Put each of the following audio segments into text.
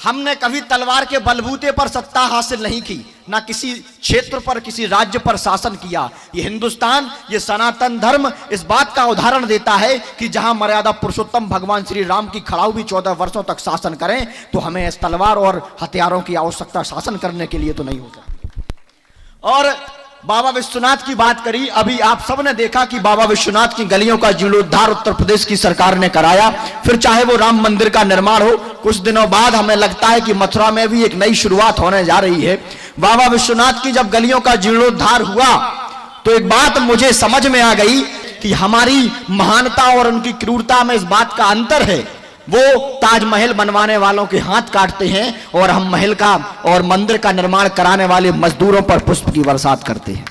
हमने कभी तलवार के बलबूते पर सत्ता हासिल नहीं की, ना किसी क्षेत्र पर, किसी राज्य पर शासन किया। ये हिंदुस्तान, ये सनातन धर्म इस बात का उदाहरण देता है कि जहां मर्यादा पुरुषोत्तम भगवान श्री राम की खड़ाऊ भी 14 वर्षों तक शासन करें, तो हमें इस तलवार और हथियारों की आवश्यकता शासन करने के लिए तो नहीं होगा। और बाबा विश्वनाथ की बात करी, अभी आप सब ने देखा कि बाबा विश्वनाथ की गलियों का जीर्णोद्धार उत्तर प्रदेश की सरकार ने कराया। फिर चाहे वो राम मंदिर का निर्माण हो, कुछ दिनों बाद हमें लगता है कि मथुरा में भी एक नई शुरुआत होने जा रही है। बाबा विश्वनाथ की जब गलियों का जीर्णोद्धार हुआ तो एक बात मुझे समझ में आ गई कि हमारी महानता और उनकी क्रूरता में इस बात का अंतर है। वो ताजमहल बनवाने वालों के हाथ काटते हैं और हम महल का और मंदिर का निर्माण कराने वाले मजदूरों पर पुष्प की बरसात करते हैं।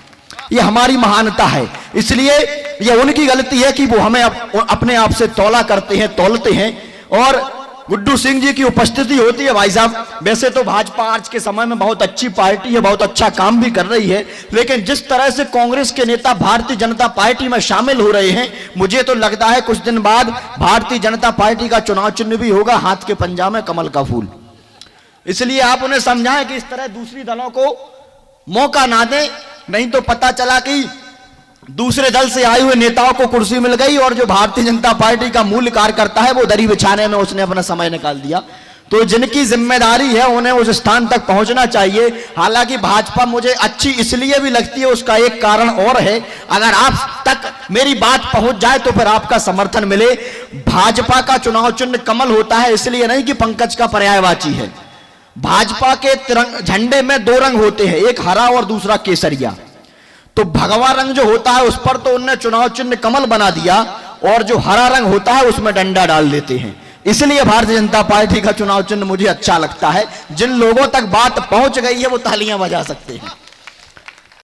ये हमारी महानता है, इसलिए ये उनकी गलती है कि वो हमें अपने आप से तौला करते हैं, तौलते हैं। और गुड्डू सिंह जी की उपस्थिति होती है। भाई साहब, वैसे तो भाजपा आज के समय में बहुत अच्छी पार्टी है, बहुत अच्छा काम भी कर रही है, लेकिन जिस तरह से कांग्रेस के नेता भारतीय जनता पार्टी में शामिल हो रहे हैं, मुझे तो लगता है कुछ दिन बाद भारतीय जनता पार्टी का चुनाव चिन्ह भी होगा हाथ के पंजा में कमल का फूल। इसलिए आप उन्हें समझाएं कि इस तरह दूसरी दलों को मौका ना दें, नहीं तो पता चला कि दूसरे दल से आए हुए नेताओं को कुर्सी मिल गई और जो भारतीय जनता पार्टी का मूल कार्यकर्ता है वो दरी बिछाने में उसने अपना समय निकाल दिया। तो जिनकी जिम्मेदारी है उन्हें उस स्थान तक पहुंचना चाहिए। हालांकि भाजपा मुझे अच्छी इसलिए भी लगती है, उसका एक कारण और है, अगर आप तक मेरी बात पहुंच जाए तो फिर आपका समर्थन मिले। भाजपा का चुनाव चिन्ह कमल होता है, इसलिए नहीं कि पंकज का पर्यायवाची है। भाजपा के झंडे में 2 रंग होते हैं, एक हरा और दूसरा केसरिया। तो भगवा रंग जो होता है उस पर तो उनने चुनाव चिन्ह कमल बना दिया, और जो हरा रंग होता है उसमें डंडा डाल देते हैं। इसलिए भारतीय जनता पार्टी का चुनाव चिन्ह मुझे अच्छा लगता है। जिन लोगों तक बात पहुंच गई है वो तालियां बजा सकते हैं।